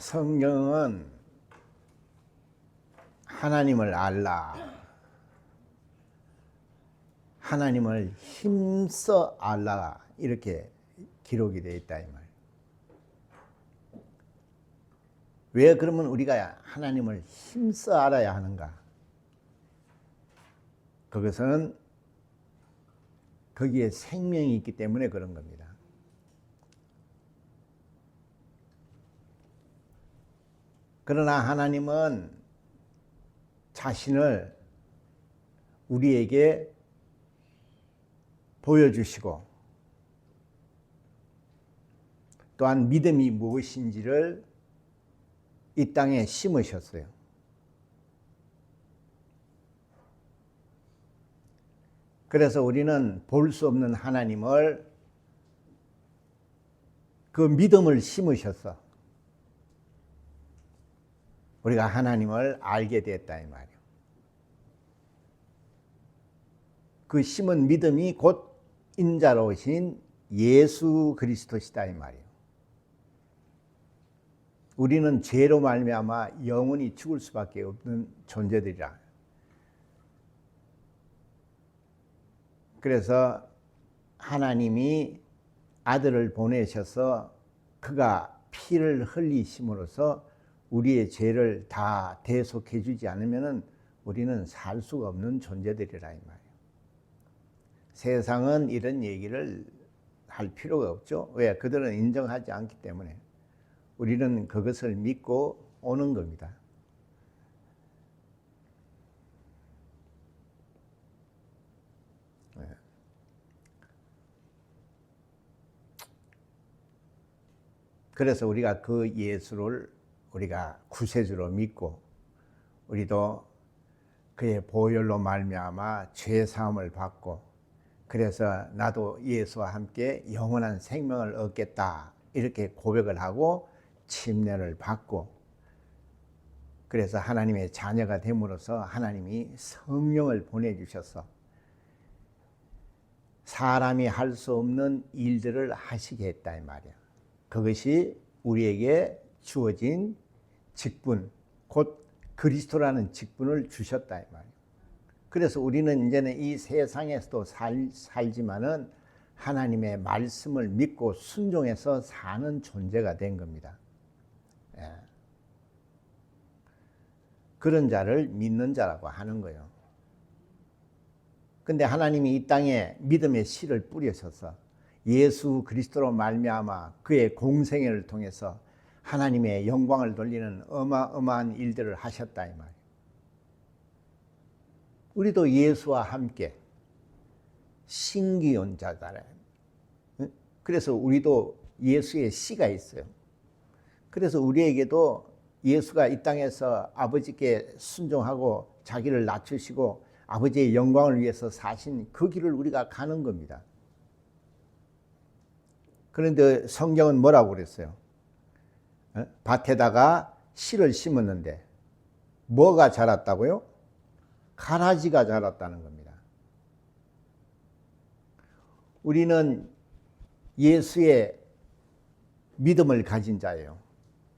성경은 하나님을 알라, 하나님을 힘써 알라 이렇게 기록이 되어 있다 이 말이에요. 왜 그러면 우리가 하나님을 힘써 알아야 하는가? 그것은 거기에 생명이 있기 때문에 그런 겁니다. 그러나 하나님은 자신을 우리에게 보여주시고 또한 믿음이 무엇인지를 이 땅에 심으셨어요. 그래서 우리는 볼 수 없는 하나님을 그 믿음을 심으셔서 우리가 하나님을 알게 됐다 이 말이에요. 그 심은 믿음이 곧 인자로 오신 예수 그리스도시다 이 말이에요. 우리는 죄로 말미암아 영원히 죽을 수밖에 없는 존재들이라. 그래서 하나님이 아들을 보내셔서 그가 피를 흘리심으로써 우리의 죄를 다 대속해 주지 않으면 우리는 살 수가 없는 존재들이라 이 말이에요. 세상은 이런 얘기를 할 필요가 없죠. 왜? 그들은 인정하지 않기 때문에. 우리는 그것을 믿고 오는 겁니다. 그래서 우리가 그 예수를 우리가 구세주로 믿고 우리도 그의 보혈로 말미암아 죄 사함을 받고 그래서 나도 예수와 함께 영원한 생명을 얻겠다 이렇게 고백을 하고 침례를 받고 그래서 하나님의 자녀가 됨으로써 하나님이 성령을 보내주셔서 사람이 할 수 없는 일들을 하시게 했다 이 말이야. 그것이 우리에게 주어진 직분, 곧 그리스도라는 직분을 주셨다 이 말이에요. 그래서 우리는 이제는 이 세상에서도 살지만은 하나님의 말씀을 믿고 순종해서 사는 존재가 된 겁니다. 예. 그런 자를 믿는 자라고 하는 거예요. 근데 하나님이 이 땅에 믿음의 씨를 뿌리셔서 예수 그리스도로 말미암아 그의 공생애를 통해서 하나님의 영광을 돌리는 어마어마한 일들을 하셨다 이 말이에요. 우리도 예수와 함께 신기한 자잖아요. 그래서 우리도 예수의 씨가 있어요. 그래서 우리에게도 예수가 이 땅에서 아버지께 순종하고 자기를 낮추시고 아버지의 영광을 위해서 사신 그 길을 우리가 가는 겁니다. 그런데 성경은 뭐라고 그랬어요? 밭에다가 씨를 심었는데 뭐가 자랐다고요? 가라지가 자랐다는 겁니다. 우리는 예수의 믿음을 가진 자예요.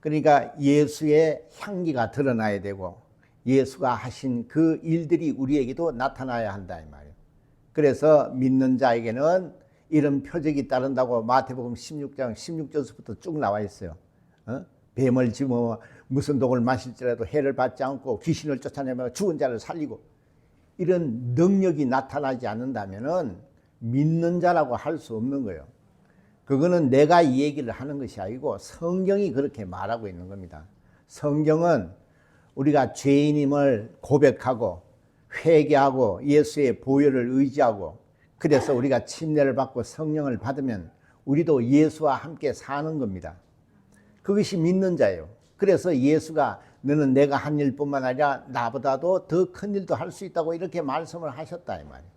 그러니까 예수의 향기가 드러나야 되고 예수가 하신 그 일들이 우리에게도 나타나야 한다 이 말이에요. 그래서 믿는 자에게는 이런 표적이 따른다고 마태복음 16장 16절부터 쭉 나와 있어요. 뱀을 집어 무슨 독을 마실지라도 해를 받지 않고 귀신을 쫓아내며 죽은 자를 살리고 이런 능력이 나타나지 않는다면은 믿는 자라고 할 수 없는 거예요. 그거는 내가 이 얘기를 하는 것이 아니고 성경이 그렇게 말하고 있는 겁니다. 성경은 우리가 죄인임을 고백하고 회개하고 예수의 보혈을 의지하고 그래서 우리가 침례를 받고 성령을 받으면 우리도 예수와 함께 사는 겁니다. 그것이 믿는 자예요. 그래서 예수가 너는 내가 한 일뿐만 아니라 나보다도 더 큰 일도 할 수 있다고 이렇게 말씀을 하셨다 이 말이에요.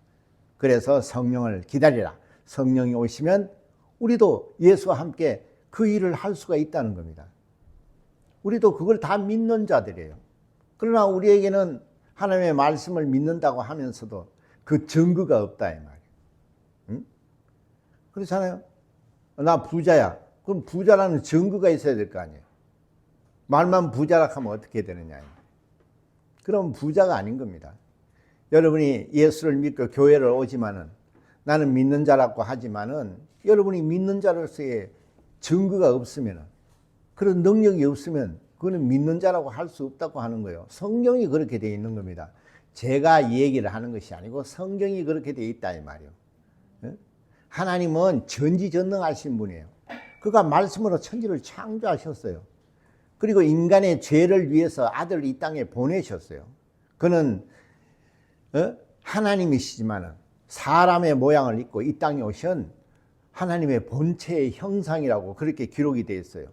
그래서 성령을 기다리라. 성령이 오시면 우리도 예수와 함께 그 일을 할 수가 있다는 겁니다. 우리도 그걸 다 믿는 자들이에요. 그러나 우리에게는 하나님의 말씀을 믿는다고 하면서도 그 증거가 없다 이 말이에요. 응? 그렇잖아요. 나 부자야. 그럼 부자라는 증거가 있어야 될 거 아니에요. 말만 부자라 하면 어떻게 되느냐. 그럼 부자가 아닌 겁니다. 여러분이 예수를 믿고 교회를 오지만은 나는 믿는 자라고 하지만은 여러분이 믿는 자로서의 증거가 없으면, 그런 능력이 없으면 그거는 믿는 자라고 할 수 없다고 하는 거예요. 성경이 그렇게 되어 있는 겁니다. 제가 얘기를 하는 것이 아니고 성경이 그렇게 되어 있다 이 말이에요. 하나님은 전지전능하신 분이에요. 그가 말씀으로 천지를 창조하셨어요. 그리고 인간의 죄를 위해서 아들을 이 땅에 보내셨어요. 그는 하나님이시지만 사람의 모양을 입고 이 땅에 오신 하나님의 본체의 형상이라고 그렇게 기록이 되어 있어요.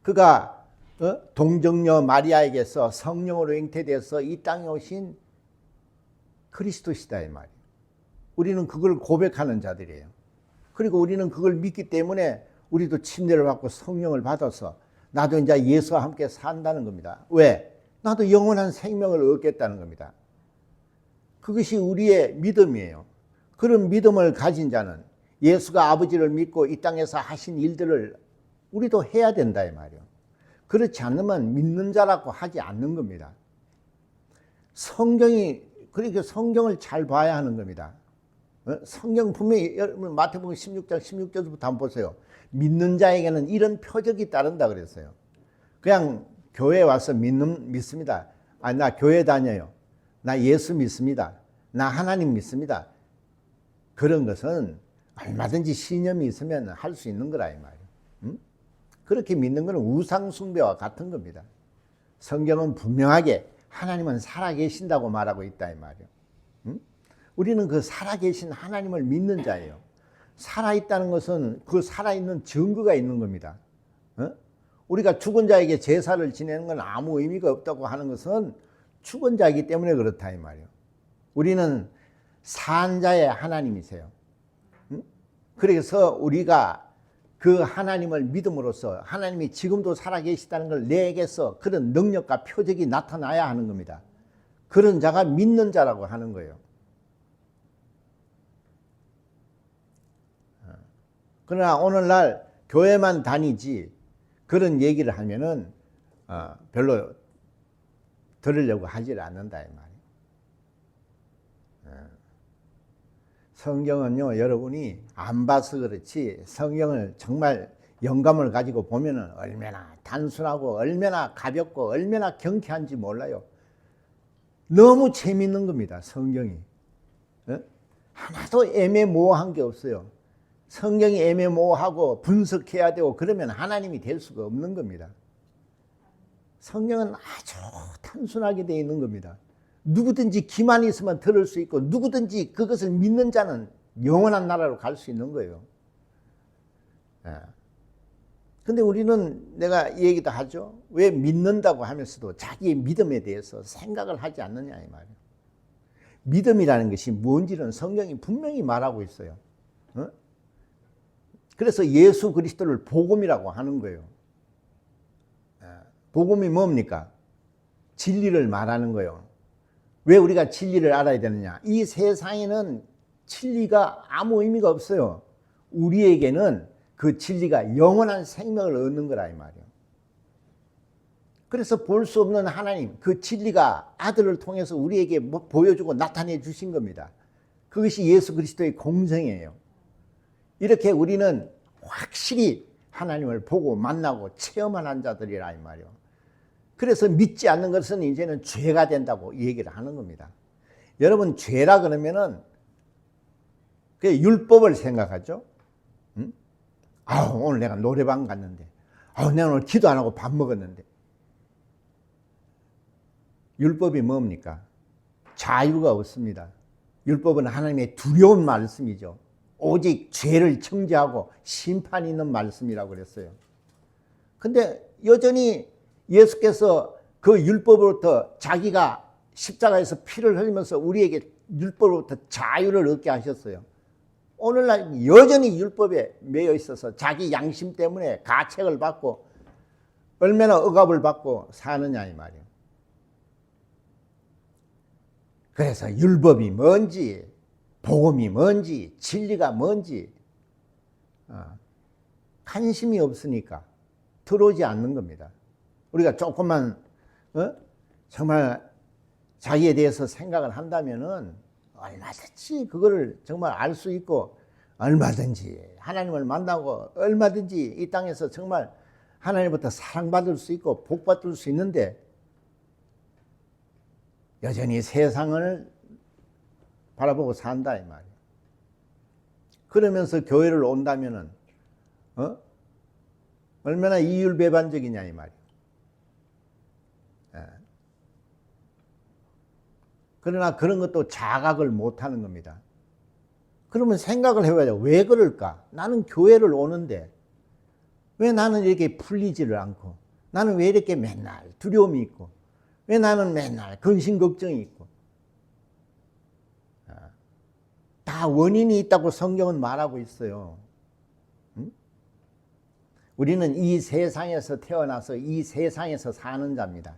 그가 동정녀 마리아에게서 성령으로 잉태되어서 이 땅에 오신 그리스도시다 이 말이에요. 우리는 그걸 고백하는 자들이에요. 그리고 우리는 그걸 믿기 때문에 우리도 침례를 받고 성령을 받아서 나도 이제 예수와 함께 산다는 겁니다. 왜? 나도 영원한 생명을 얻겠다는 겁니다. 그것이 우리의 믿음이에요. 그런 믿음을 가진 자는 예수가 아버지를 믿고 이 땅에서 하신 일들을 우리도 해야 된다 이 말이에요. 그렇지 않으면 믿는 자라고 하지 않는 겁니다. 그러니까 성경을 잘 봐야 하는 겁니다. 성경 분명히 여러분 마태복음 16장 16절부터 한번 보세요. 믿는 자에게는 이런 표적이 따른다 그랬어요. 그냥 교회에 와서 믿습니다. 나 교회 다녀요. 나 예수 믿습니다. 나 하나님 믿습니다. 그런 것은 얼마든지 신념이 있으면 할 수 있는 거라 이 말이에요. 그렇게 믿는 것은 우상 숭배와 같은 겁니다. 성경은 분명하게 하나님은 살아계신다고 말하고 있다 이 말이에요. 우리는 그 살아계신 하나님을 믿는 자예요. 살아있다는 것은 그 살아있는 증거가 있는 겁니다. 우리가 죽은 자에게 제사를 지내는 건 아무 의미가 없다고 하는 것은 죽은 자이기 때문에 그렇다 이 말이에요. 우리는 산 자의 하나님이세요. 그래서 우리가 그 하나님을 믿음으로써 하나님이 지금도 살아계시다는 걸 내게서 그런 능력과 표적이 나타나야 하는 겁니다. 그런 자가 믿는 자라고 하는 거예요. 그러나 오늘날 교회만 다니지 그런 얘기를 하면은 별로 들으려고 하질 않는다 이 말이에요. 성경은요, 여러분이 안 봐서 그렇지 성경을 정말 영감을 가지고 보면은 얼마나 단순하고 얼마나 가볍고 얼마나 경쾌한지 몰라요. 너무 재밌는 겁니다, 성경이. 하나도 애매모호한 게 없어요. 성경이 애매모호하고 분석해야 되고 그러면 하나님이 될 수가 없는 겁니다. 성경은 아주 단순하게 되어 있는 겁니다. 누구든지 기만 있으면 들을 수 있고 누구든지 그것을 믿는 자는 영원한 나라로 갈 수 있는 거예요. 근데 우리는 내가 이 얘기도 하죠. 왜 믿는다고 하면서도 자기의 믿음에 대해서 생각을 하지 않느냐 이 말이에요. 믿음이라는 것이 뭔지는 성경이 분명히 말하고 있어요. 그래서 예수 그리스도를 복음이라고 하는 거예요. 복음이 뭡니까? 진리를 말하는 거예요. 왜 우리가 진리를 알아야 되느냐? 이 세상에는 진리가 아무 의미가 없어요. 우리에게는 그 진리가 영원한 생명을 얻는 거라 이 말이에요. 그래서 볼 수 없는 하나님, 그 진리가 아들을 통해서 우리에게 보여주고 나타내 주신 겁니다. 그것이 예수 그리스도의 공생이에요. 이렇게 우리는 확실히 하나님을 보고 만나고 체험한 자들이라 이 말이에요. 그래서 믿지 않는 것은 이제는 죄가 된다고 얘기를 하는 겁니다. 여러분, 죄라 그러면은 그 율법을 생각하죠. 오늘 내가 노래방 갔는데, 내가 오늘 기도 안 하고 밥 먹었는데. 율법이 뭡니까? 자유가 없습니다. 율법은 하나님의 두려운 말씀이죠. 오직 죄를 청지하고 심판이 있는 말씀이라고 그랬어요. 근데 여전히 예수께서 그 율법으로부터 자기가 십자가에서 피를 흘리면서 우리에게 율법으로부터 자유를 얻게 하셨어요. 오늘날 여전히 율법에 매여 있어서 자기 양심 때문에 가책을 받고 얼마나 억압을 받고 사느냐 이 말이에요. 그래서 율법이 뭔지, 복음이 뭔지, 진리가 뭔지 관심이 없으니까 들어오지 않는 겁니다. 우리가 조금만 정말 자기에 대해서 생각을 한다면은 얼마든지 그거를 정말 알 수 있고, 얼마든지 하나님을 만나고 얼마든지 이 땅에서 정말 하나님부터 사랑받을 수 있고 복받을 수 있는데, 여전히 세상을 바라보고 산다 이 말이에요. 그러면서 교회를 온다면은 얼마나 이율배반적이냐 이 말이에요. 그러나 그런 것도 자각을 못하는 겁니다. 그러면 생각을 해봐야죠. 왜 그럴까? 나는 교회를 오는데 왜 나는 이렇게 풀리지를 않고, 나는 왜 이렇게 맨날 두려움이 있고, 왜 나는 맨날 근심 걱정이 있고. 다 원인이 있다고 성경은 말하고 있어요. 우리는 이 세상에서 태어나서 이 세상에서 사는 자입니다.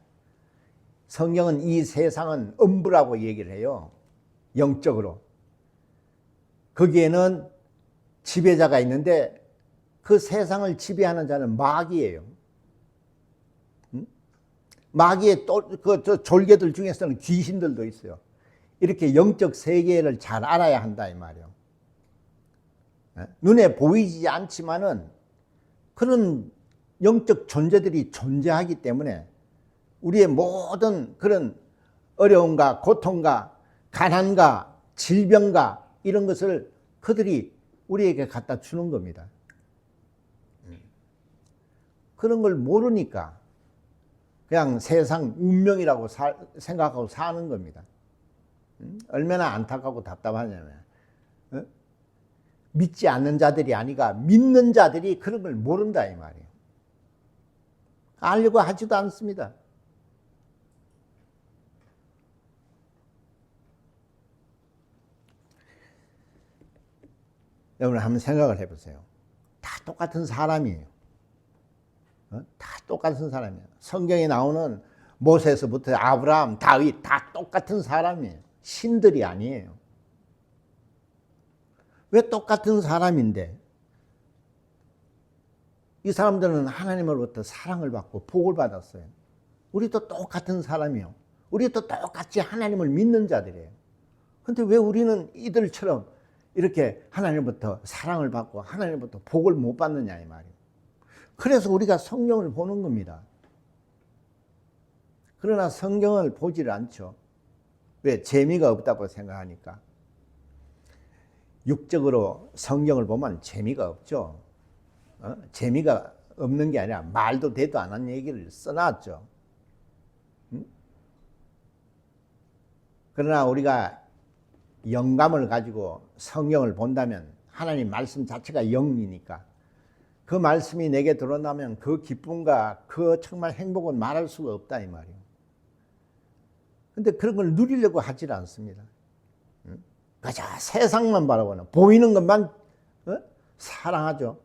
성경은 이 세상은 음부라고 얘기를 해요. 영적으로. 거기에는 지배자가 있는데 그 세상을 지배하는 자는 마귀예요. 마귀의 그 졸개들 중에서는 귀신들도 있어요. 이렇게 영적 세계를 잘 알아야 한다 이 말이에요. 눈에 보이지 않지만은 그런 영적 존재들이 존재하기 때문에 우리의 모든 그런 어려움과 고통과 가난과 질병과 이런 것을 그들이 우리에게 갖다 주는 겁니다. 그런 걸 모르니까 그냥 세상 운명이라고 생각하고 사는 겁니다. 얼마나 안타깝고 답답하냐면, 믿지 않는 자들이 아니라 믿는 자들이 그런 걸 모른다 이 말이에요. 알려고 하지도 않습니다. 여러분 한번 생각을 해보세요. 다 똑같은 사람이에요. 다 똑같은 사람이에요. 성경에 나오는 모세서부터 아브라함, 다윗 다 똑같은 사람이에요. 신들이 아니에요. 왜 똑같은 사람인데 이 사람들은 하나님으로부터 사랑을 받고 복을 받았어요. 우리도 똑같은 사람이에요. 우리도 똑같이 하나님을 믿는 자들이에요. 그런데 왜 우리는 이들처럼 이렇게 하나님부터 사랑을 받고 하나님부터 복을 못 받느냐 이 말이에요. 그래서 우리가 성경을 보는 겁니다. 그러나 성경을 보지를 않죠. 왜? 재미가 없다고 생각하니까. 육적으로 성경을 보면 재미가 없죠. 재미가 없는 게 아니라 말도 되도 않은 얘기를 써놨죠. 그러나 우리가 영감을 가지고 성경을 본다면 하나님 말씀 자체가 영이니까 그 말씀이 내게 들어온다면 그 기쁨과 그 정말 행복은 말할 수가 없다 이 말이에요. 근데 그런 걸 누리려고 하질 않습니다. 그저 세상만 바라보는, 보이는 것만 사랑하죠.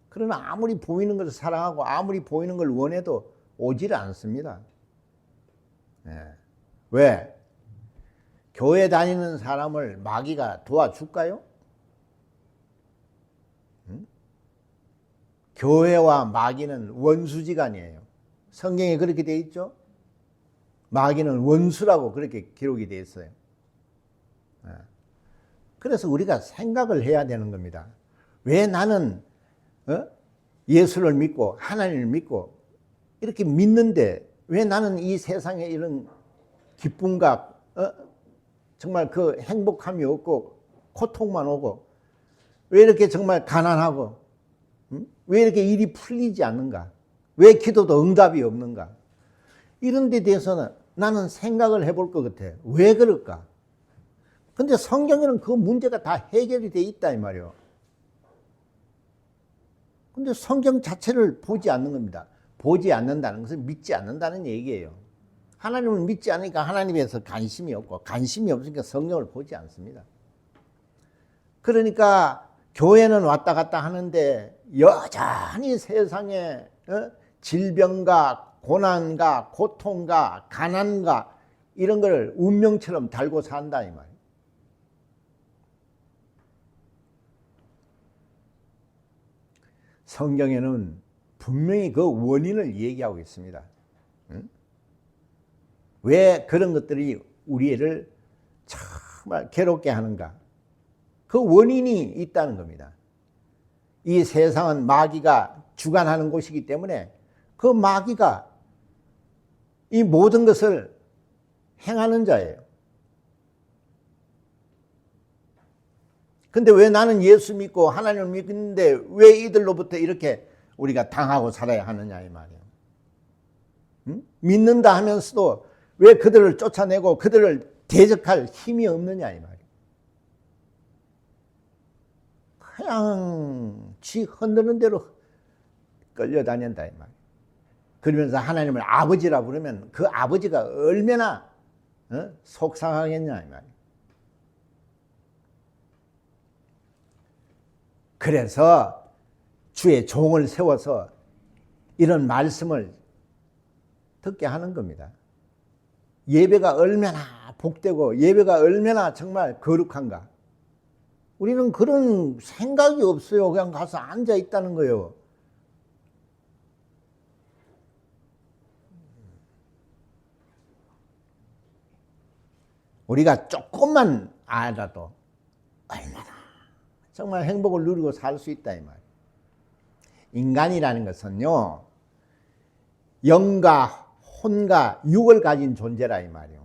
그러나 아무리 보이는 것을 사랑하고 아무리 보이는 걸 원해도 오질 않습니다. 왜? 교회 다니는 사람을 마귀가 도와줄까요? 교회와 마귀는 원수지간이에요. 성경에 그렇게 되어 있죠. 마귀는 원수라고 그렇게 기록이 되어 있어요. 그래서 우리가 생각을 해야 되는 겁니다. 왜 나는 예수를 믿고 하나님을 믿고 이렇게 믿는데 왜 나는 이 세상에 이런 기쁨과 정말 그 행복함이 없고 고통만 오고 왜 이렇게 정말 가난하고 왜 이렇게 일이 풀리지 않는가? 왜 기도도 응답이 없는가? 이런 데 대해서는 나는 생각을 해볼 것 같아. 왜 그럴까? 근데 성경에는 그 문제가 다 해결이 돼 있다 이 말이에요. 근데 성경 자체를 보지 않는 겁니다. 보지 않는다는 것은 믿지 않는다는 얘기예요. 하나님을 믿지 않으니까 하나님에서 관심이 없고 관심이 없으니까 성경을 보지 않습니다. 그러니까 교회는 왔다 갔다 하는데 여전히 세상에 질병과 고난과 고통과 가난과 이런 걸 운명처럼 달고 산다 이 말이에요. 성경에는 분명히 그 원인을 얘기하고 있습니다. 응? 왜 그런 것들이 우리를 정말 괴롭게 하는가? 그 원인이 있다는 겁니다. 이 세상은 마귀가 주관하는 곳이기 때문에 그 마귀가 이 모든 것을 행하는 자예요. 근데 왜 나는 예수 믿고 하나님을 믿는데 왜 이들로부터 이렇게 우리가 당하고 살아야 하느냐 이 말이에요. 응? 믿는다 하면서도 왜 그들을 쫓아내고 그들을 대적할 힘이 없느냐 이 말이에요. 그냥 지 흔드는 대로 끌려다닌다 이 말이에요. 그러면서 하나님을 아버지라 부르면 그 아버지가 얼마나 속상하겠냐 이 말이에요. 그래서 주의 종을 세워서 이런 말씀을 듣게 하는 겁니다. 예배가 얼마나 복되고 예배가 얼마나 정말 거룩한가. 우리는 그런 생각이 없어요. 그냥 가서 앉아 있다는 거예요. 우리가 조금만 알아도 얼마나 정말 행복을 누리고 살 수 있다 이 말이에요. 인간이라는 것은요, 영과 혼과 육을 가진 존재라 이 말이에요.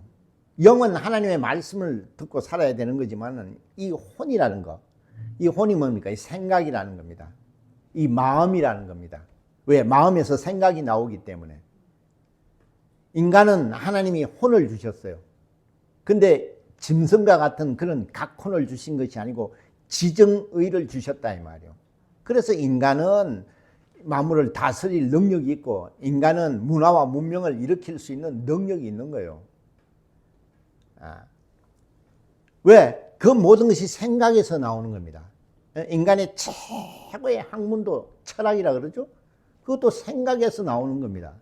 영은 하나님의 말씀을 듣고 살아야 되는 거지만 이 혼이라는 거, 이 혼이 뭡니까? 이 생각이라는 겁니다. 이 마음이라는 겁니다. 왜? 마음에서 생각이 나오기 때문에. 인간은 하나님이 혼을 주셨어요. 근데 짐승과 같은 그런 각혼을 주신 것이 아니고 지정의를 주셨다 이 말이에요. 그래서 인간은 만물을 다스릴 능력이 있고 인간은 문화와 문명을 일으킬 수 있는 능력이 있는 거예요. 왜? 그 모든 것이 생각에서 나오는 겁니다. 인간의 최고의 학문도 철학이라 그러죠? 그것도 생각에서 나오는 겁니다.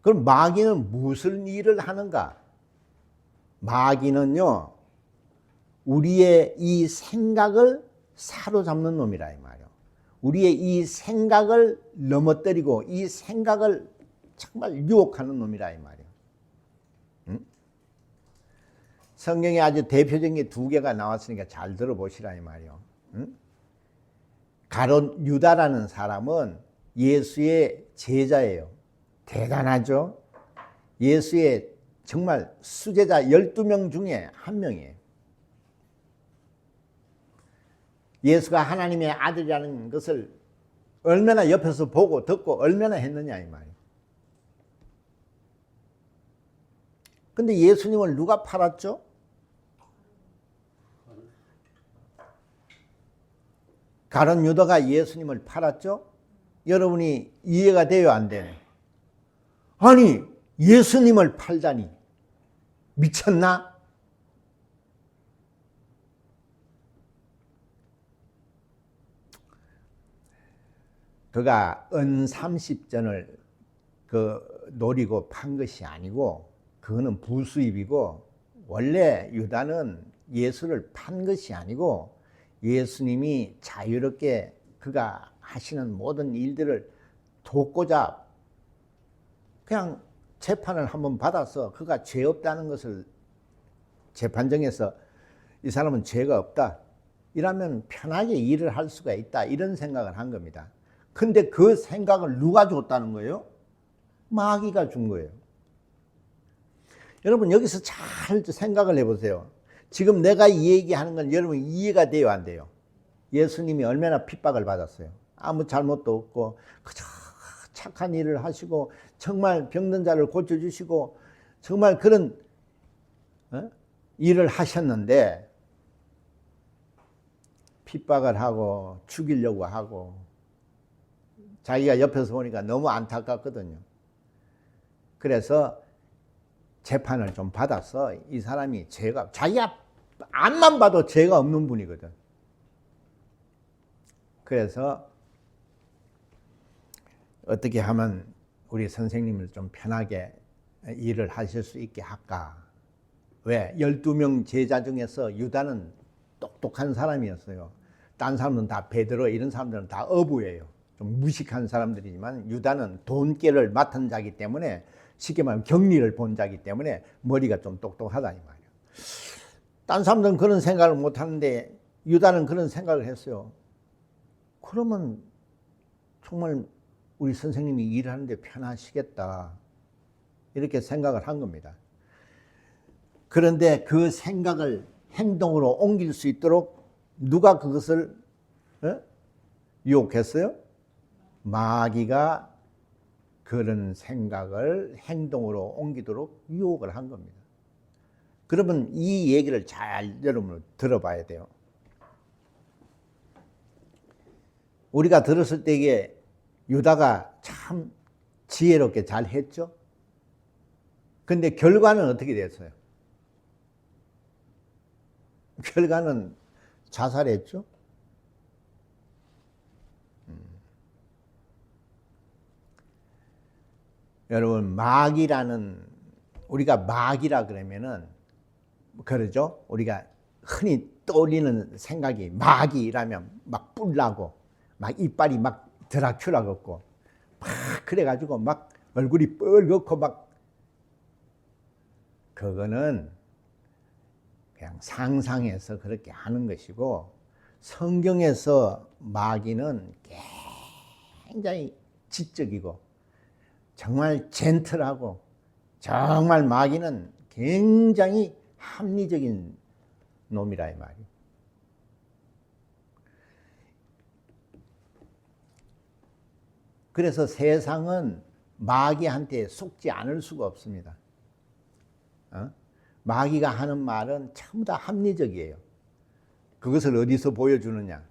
그럼 마귀는 무슨 일을 하는가? 마귀는요, 우리의 이 생각을 사로잡는 놈이라 이 말이에요. 우리의 이 생각을 넘어뜨리고 이 생각을 정말 유혹하는 놈이라 이 말이에요. 응? 성경에 아주 대표적인 게 두 개가 나왔으니까 잘 들어보시라 이 말이에요. 응? 가룟 유다라는 사람은 예수의 제자예요. 대단하죠? 예수의 정말 수제자 12명 중에 한 명이에요. 예수가 하나님의 아들이라는 것을 얼마나 옆에서 보고 듣고 얼마나 했느냐 이 말이에요. 근데 예수님을 누가 팔았죠? 가룟 유다가 예수님을 팔았죠? 여러분이 이해가 돼요, 안 돼요? 아니, 예수님을 팔다니 미쳤나? 그가 은 30전을 노리고 판 것이 아니고 그거는 부수입이고 원래 유다는 예수를 판 것이 아니고 예수님이 자유롭게 그가 하시는 모든 일들을 돕고자 그냥 재판을 한번 받아서 그가 죄 없다는 것을 재판정에서 이 사람은 죄가 없다. 이러면 편하게 일을 할 수가 있다. 이런 생각을 한 겁니다. 근데 그 생각을 누가 줬다는 거예요? 마귀가 준 거예요. 여러분 여기서 잘 생각을 해보세요. 지금 내가 이 얘기하는 건 여러분 이해가 돼요, 안 돼요? 예수님이 얼마나 핍박을 받았어요. 아무 잘못도 없고 그저 착한 일을 하시고 정말 병든 자를 고쳐주시고 정말 그런 일을 하셨는데 핍박을 하고 죽이려고 하고 자기가 옆에서 보니까 너무 안타깝거든요. 그래서 재판을 좀 받아서 이 사람이 자기가 앞만 봐도 죄가 없는 분이거든. 그래서 어떻게 하면 우리 선생님을 좀 편하게 일을 하실 수 있게 할까? 왜? 12명 제자 중에서 유다는 똑똑한 사람이었어요. 딴 사람들은 다 베드로 이런 사람들은 다 어부예요. 좀 무식한 사람들이지만 유다는 돈깨를 맡은 자기 때문에 쉽게 말하면 경리를 본 자기 때문에 머리가 좀 똑똑하다 이 말이에요. 딴 사람들은 그런 생각을 못 하는데 유다는 그런 생각을 했어요. 그러면 정말 우리 선생님이 일하는데 편하시겠다. 이렇게 생각을 한 겁니다. 그런데 그 생각을 행동으로 옮길 수 있도록 누가 그것을 유혹했어요? 마귀가 그런 생각을 행동으로 옮기도록 유혹을 한 겁니다. 그러면 이 얘기를 잘 여러분 들어봐야 돼요. 우리가 들었을 때 이게 유다가 참 지혜롭게 잘 했죠? 근데 결과는 어떻게 됐어요? 결과는 자살했죠? 여러분, 마귀라는, 우리가 마귀라 그러면은, 그러죠? 우리가 흔히 떠올리는 생각이 마귀라면 막 뿔나고, 막 이빨이 막 드라큘라 같고, 막 그래가지고 막 얼굴이 뻘겋고 막, 그거는 그냥 상상해서 그렇게 하는 것이고, 성경에서 마귀는 굉장히 지적이고, 정말 젠틀하고, 정말 마귀는 굉장히 합리적인 놈이라 이 말이에요. 그래서 세상은 마귀한테 속지 않을 수가 없습니다. 마귀가 하는 말은 전부 다 합리적이에요. 그것을 어디서 보여주느냐?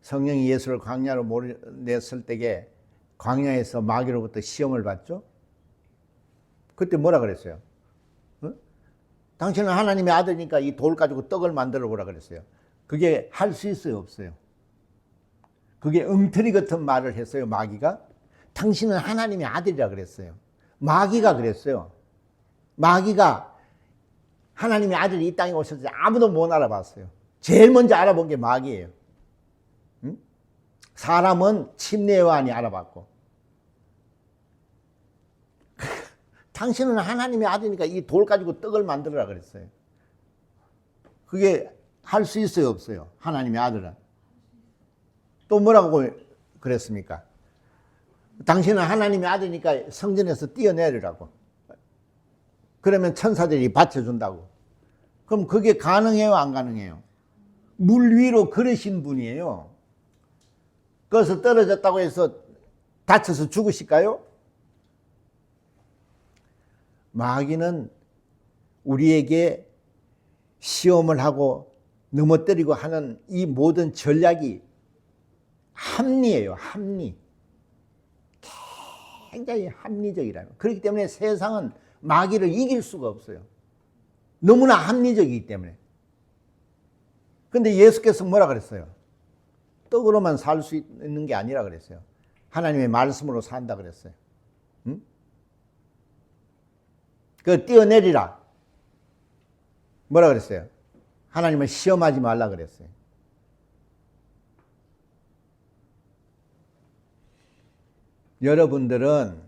성령이 예수를 광야로 몰아냈을 때에 광야에서 마귀로부터 시험을 받죠? 그때 뭐라 그랬어요? 당신은 하나님의 아들이니까 이 돌 가지고 떡을 만들어 보라 그랬어요. 그게 할 수 있어요, 없어요? 그게 엉터리 같은 말을 했어요, 마귀가? 당신은 하나님의 아들이라 그랬어요. 마귀가 그랬어요. 마귀가 하나님의 아들이 이 땅에 오셨을 때 아무도 못 알아봤어요. 제일 먼저 알아본 게 마귀예요. 응? 사람은 침례요한이 알아봤고, 당신은 하나님의 아들이니까 이 돌 가지고 떡을 만들어라 그랬어요. 그게 할 수 있어요, 없어요? 하나님의 아들은. 또 뭐라고 그랬습니까? 당신은 하나님의 아들이니까 성전에서 뛰어내리라고. 그러면 천사들이 받쳐준다고. 그럼 그게 가능해요, 안 가능해요? 물 위로 걸으신 분이에요. 거기서 떨어졌다고 해서 다쳐서 죽으실까요? 마귀는 우리에게 시험을 하고 넘어뜨리고 하는 이 모든 전략이 합리예요, 합리. 굉장히 합리적이라는. 그렇기 때문에 세상은 마귀를 이길 수가 없어요. 너무나 합리적이기 때문에. 근데 예수께서 뭐라 그랬어요? 떡으로만 살 수 있는 게 아니라 그랬어요. 하나님의 말씀으로 산다 그랬어요. 응? 그 뛰어내리라. 뭐라 그랬어요? 하나님을 시험하지 말라 그랬어요. 여러분들은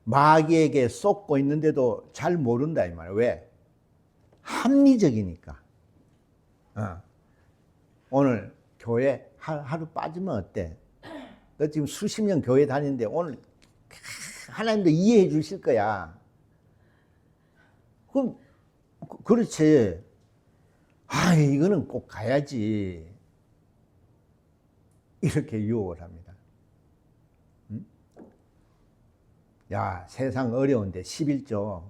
마귀에게 속고 있는데도 잘 모른다 이 말이에요. 왜? 합리적이니까. 오늘 교회 하루 빠지면 어때? 너 지금 수십 년 교회 다니는데 오늘 하나님도 이해해 주실 거야. 그럼 그렇지. 이거는 꼭 가야지. 이렇게 유혹을 합니다. 야, 세상 어려운데 11조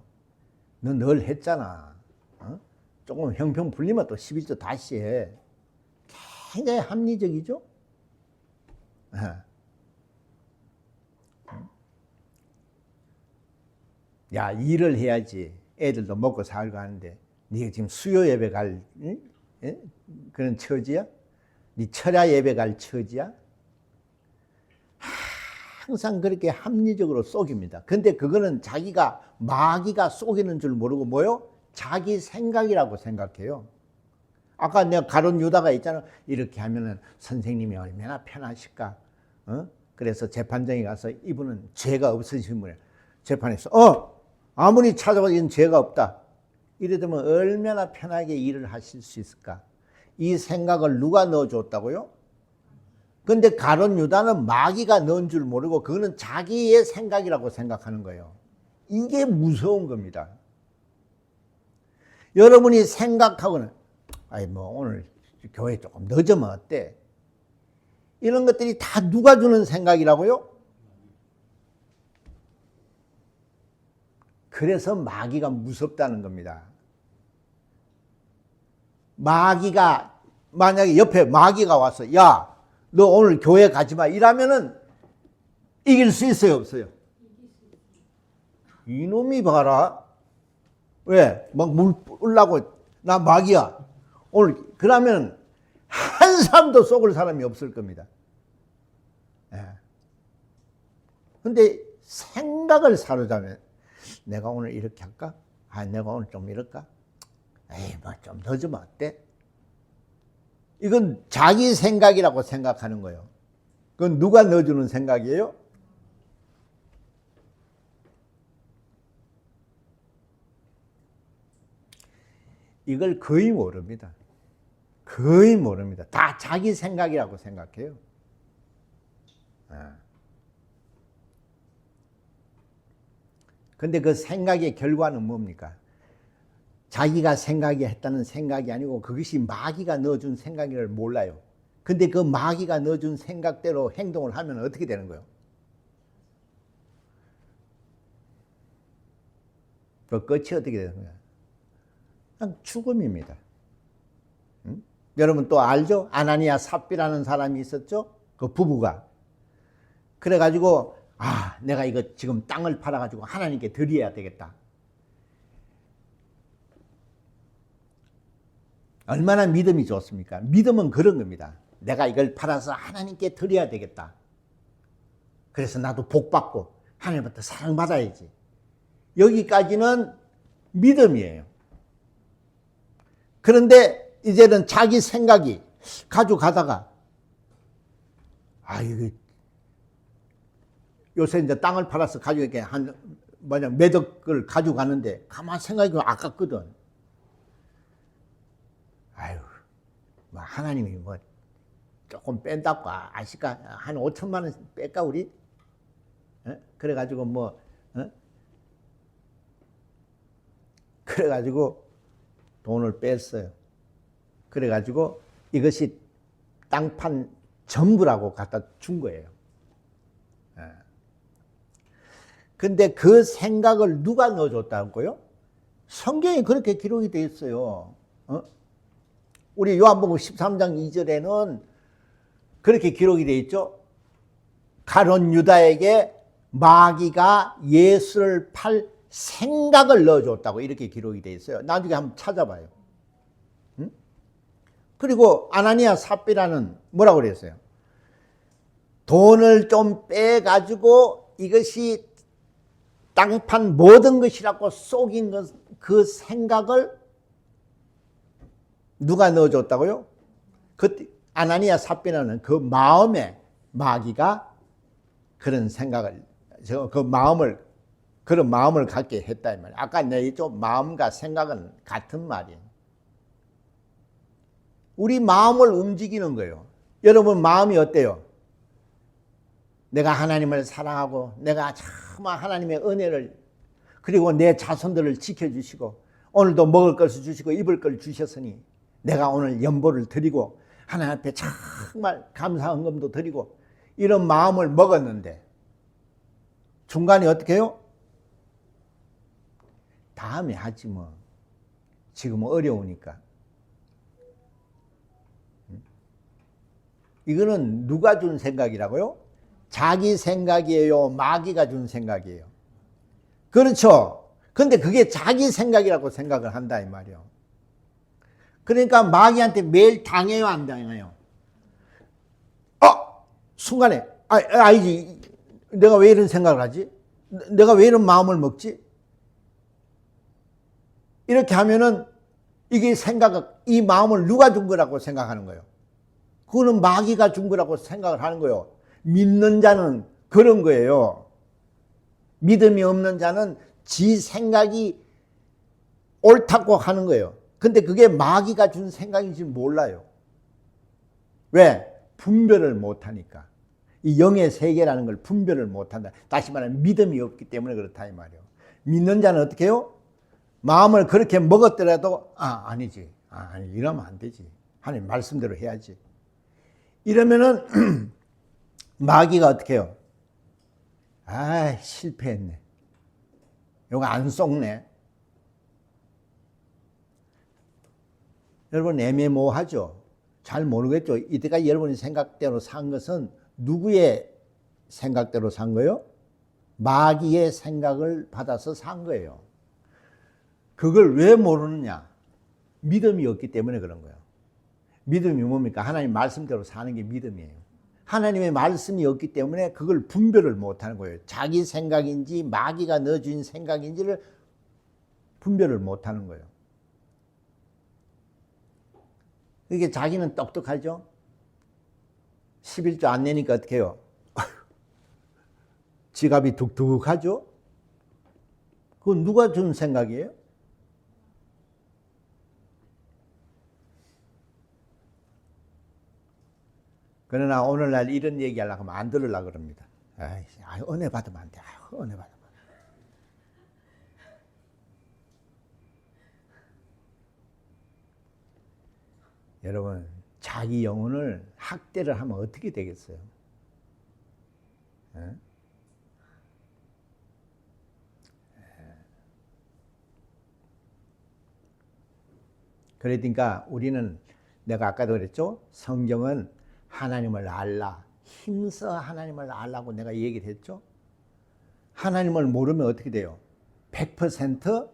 너 늘 했잖아. 조금 형편 풀리면 또 11조 다시 해. 굉장히 합리적이죠? 야, 일을 해야지. 애들도 먹고 살고 하는데 네가 지금 수요 예배 갈 그런 처지야? 네 철야 예배 갈 처지야? 항상 그렇게 합리적으로 속입니다. 근데 그거는 자기가 마귀가 속이는 줄 모르고 뭐요? 자기 생각이라고 생각해요. 아까 내가 가룟 유다가 있잖아. 이렇게 하면은 선생님이 얼마나 편하실까? 그래서 재판장에 가서 이분은 죄가 없으신 분이에요. 재판에서 아무리 찾아봐도 이건 죄가 없다. 이래되면 얼마나 편하게 일을 하실 수 있을까? 이 생각을 누가 넣어줬다고요? 근데 가룟 유다는 마귀가 넣은 줄 모르고 그거는 자기의 생각이라고 생각하는 거예요. 이게 무서운 겁니다. 여러분이 생각하고는 오늘 교회 조금 늦으면 어때? 이런 것들이 다 누가 주는 생각이라고요? 그래서 마귀가 무섭다는 겁니다. 마귀가 만약에 옆에 마귀가 와서 야, 너 오늘 교회 가지 마 이러면은 이길 수 있어요, 없어요? 이놈이 봐라. 왜? 막 물 뿌려고 나 마귀야. 오늘 그러면 한 사람도 속을 사람이 없을 겁니다. 근데 생각을 사로잡으면 내가 오늘 이렇게 할까? 내가 오늘 좀 이럴까? 뭐 좀 늦으면 어때? 이건 자기 생각이라고 생각하는 거예요. 그건 누가 넣어주는 생각이에요? 이걸 거의 모릅니다. 거의 모릅니다. 다 자기 생각이라고 생각해요. 근데 그 생각의 결과는 뭡니까? 자기가 생각이 했다는 생각이 아니고 그것이 마귀가 넣어준 생각을 몰라요. 근데 그 마귀가 넣어준 생각대로 행동을 하면 어떻게 되는 거예요? 그 끝이 어떻게 되는 거예요? 그냥 죽음입니다. 여러분 또 알죠? 아나니아 삽비라는 사람이 있었죠? 그 부부가. 그래가지고 내가 이거 지금 땅을 팔아가지고 하나님께 드려야 되겠다. 얼마나 믿음이 좋습니까? 믿음은 그런 겁니다. 내가 이걸 팔아서 하나님께 드려야 되겠다. 그래서 나도 복 받고 하나님부터 사랑받아야지. 여기까지는 믿음이에요. 그런데 이제는 자기 생각이 가져가다가 이거 요새 이제 땅을 팔아서 가지고 이렇게 몇 억을 가져가는데 가만 생각해보면 아깝거든. 하나님이 조금 뺀다고 아실까? 한 5천만 원 뺄까 우리? 그래가지고 그래가지고 돈을 뺐어요. 그래가지고 이것이 땅판 전부라고 갖다 준 거예요. 근데 그 생각을 누가 넣어줬다고요? 성경에 그렇게 기록이 되어 있어요. 우리 요한복음 13장 2절에는 그렇게 기록이 되어 있죠. 가룟 유다에게 마귀가 예수를 팔 생각을 넣어줬다고 이렇게 기록이 되어 있어요. 나중에 한번 찾아봐요. 그리고 아나니아 삽비라는 뭐라고 그랬어요? 돈을 좀 빼가지고 이것이 땅판 모든 것이라고 속인 그 생각을 누가 넣어줬다고요? 그 아나니아 삽비라는 그 마음에 마귀가 그런 생각을, 그런 마음을 갖게 했다 이 말이에요. 아까 내가 마음과 생각은 같은 말이에요. 우리 마음을 움직이는 거예요. 여러분 마음이 어때요? 내가 하나님을 사랑하고 내가 정말 하나님의 은혜를 그리고 내 자손들을 지켜주시고 오늘도 먹을 것을 주시고 입을 걸 주셨으니 내가 오늘 연보를 드리고 하나님 앞에 정말 감사헌금도 드리고 이런 마음을 먹었는데 중간에 어떻게 해요? 다음에 하지 뭐. 지금은 어려우니까. 이거는 누가 준 생각이라고요? 자기 생각이에요? 마귀가 준 생각이에요? 그렇죠. 근데 그게 자기 생각이라고 생각을 한다 이 말이에요. 그러니까 마귀한테 매일 당해요, 안 당해요? 순간에 아니지. 내가 왜 이런 생각을 하지? 내가 왜 이런 마음을 먹지? 이렇게 하면은 이게 이 마음을 누가 준 거라고 생각하는 거예요. 그거는 마귀가 준 거라고 생각을 하는 거예요. 믿는 자는 그런 거예요. 믿음이 없는 자는 지 생각이 옳다고 하는 거예요. 근데 그게 마귀가 준 생각인지 몰라요. 왜? 분별을 못하니까. 이 영의 세계라는 걸 분별을 못한다. 다시 말하면 믿음이 없기 때문에 그렇다 이 말이에요. 믿는 자는 어떻게 해요? 마음을 그렇게 먹었더라도 아니지. 아니 이러면 안 되지. 하나님 말씀대로 해야지. 이러면은 마귀가 어떻게 해요? 실패했네. 이거 안 속네. 여러분 애매모호하죠? 잘 모르겠죠? 이때까지 여러분이 생각대로 산 것은 누구의 생각대로 산 거예요? 마귀의 생각을 받아서 산 거예요. 그걸 왜 모르느냐? 믿음이 없기 때문에 그런 거예요. 믿음이 뭡니까? 하나님 말씀대로 사는 게 믿음이에요. 하나님의 말씀이 없기 때문에 그걸 분별을 못하는 거예요. 자기 생각인지 마귀가 넣어준 생각인지를 분별을 못하는 거예요. 이게 자기는 똑똑하죠? 11조 안 내니까 어떻게 해요? 지갑이 둑둑하죠? 그건 누가 준 생각이에요? 그러나 오늘날 이런 얘기하려고 하면 안 들으려고 그럽니다. 은혜 받으면 안 돼. 은혜 받으면 안 돼. 여러분, 자기 영혼을 학대를 하면 어떻게 되겠어요? 에? 그러니까 우리는 내가 아까도 그랬죠? 성경은 하나님을 알라, 힘써 하나님을 알라고 내가 얘기를 했죠? 하나님을 모르면 어떻게 돼요? 100%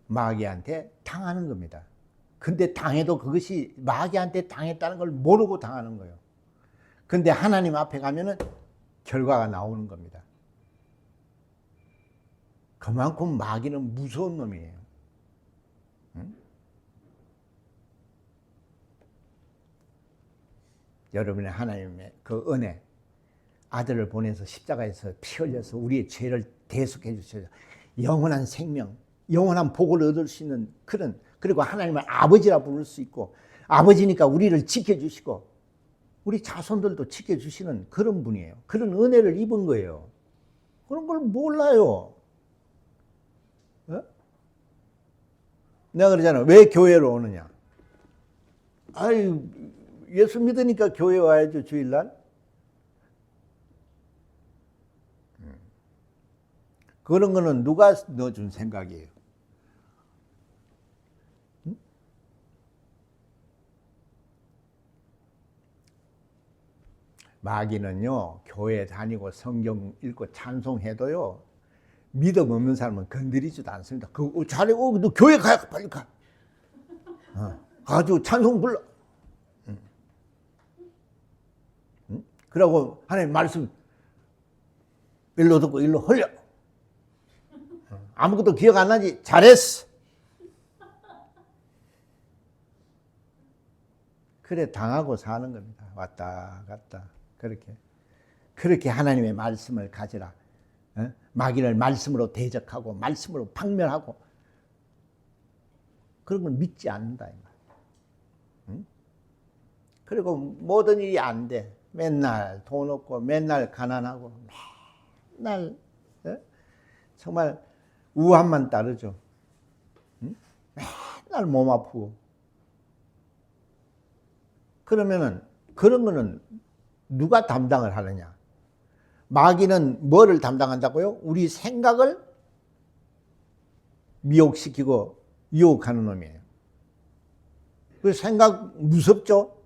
마귀한테 당하는 겁니다. 근데 당해도 그것이 마귀한테 당했다는 걸 모르고 당하는 거예요. 근데 하나님 앞에 가면은 결과가 나오는 겁니다. 그만큼 마귀는 무서운 놈이에요. 응? 여러분의 하나님의 그 은혜, 아들을 보내서 십자가에서 피 흘려서 우리의 죄를 대속해 주셔서 영원한 생명, 영원한 복을 얻을 수 있는 그런, 그리고 하나님을 아버지라 부를 수 있고, 아버지니까 우리를 지켜주시고 우리 자손들도 지켜주시는 그런 분이에요. 그런 은혜를 입은 거예요. 그런 걸 몰라요. 어? 내가 그러잖아. 왜 교회로 오느냐? 예수 믿으니까 교회 와야죠, 주일날. 그런 거는 누가 넣어준 생각이에요? 응? 마귀는요, 교회 다니고 성경 읽고 찬송해도요, 믿음 없는 사람은 건드리지도 않습니다. 잘해, 너 교회 가야 빨리 가. 가지고 찬송 불러. 그러고 하나님 말씀 일로 듣고 일로 흘려. 아무것도 기억 안 나지? 잘했어. 그래 당하고 사는 겁니다. 왔다 갔다 그렇게 하나님의 말씀을 가지라. 마귀를 말씀으로 대적하고 말씀으로 박멸하고 그런 걸 믿지 않는다. 그리고 모든 일이 안 돼. 맨날 돈 없고 맨날 가난하고 맨날 정말 우환만 따르죠. 맨날 몸 아프고. 그러면은 그런 거는 누가 담당을 하느냐? 마귀는 뭐를 담당한다고요? 우리 생각을 미혹시키고 유혹하는 놈이에요. 그 생각 무섭죠?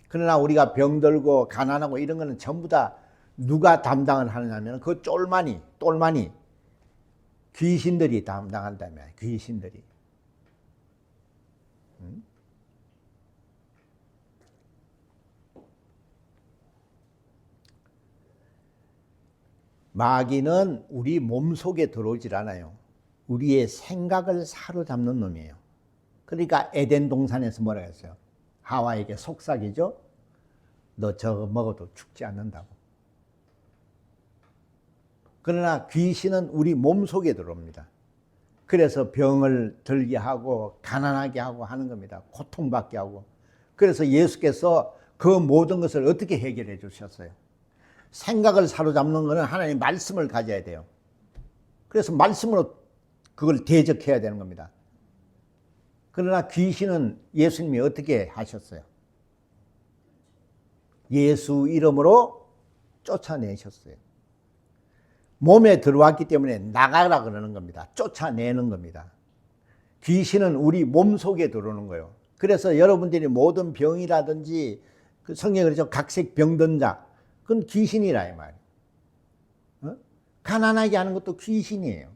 그러나 우리가 병들고 가난하고 이런 거는 전부 다 누가 담당을 하느냐면 그 똘마니 귀신들이 담당한다며. 귀신들이. 마귀는 우리 몸속에 들어오질 않아요. 우리의 생각을 사로잡는 놈이에요. 그러니까 에덴 동산에서 뭐라 했어요? 하와에게 속삭이죠. 너 저거 먹어도 죽지 않는다고. 그러나 귀신은 우리 몸속에 들어옵니다. 그래서 병을 들게 하고 가난하게 하고 하는 겁니다. 고통받게 하고. 그래서 예수께서 그 모든 것을 어떻게 해결해 주셨어요? 생각을 사로잡는 것은 하나님의 말씀을 가져야 돼요. 그래서 말씀으로 그걸 대적해야 되는 겁니다. 그러나 귀신은 예수님이 어떻게 하셨어요? 예수 이름으로 쫓아내셨어요. 몸에 들어왔기 때문에 나가라 그러는 겁니다. 쫓아내는 겁니다. 귀신은 우리 몸속에 들어오는 거예요. 그래서 여러분들이 모든 병이라든지 그 성경에 그러죠. 각색 병든 자, 그건 귀신이라 이 말이에요. 가난하게 하는 것도 귀신이에요.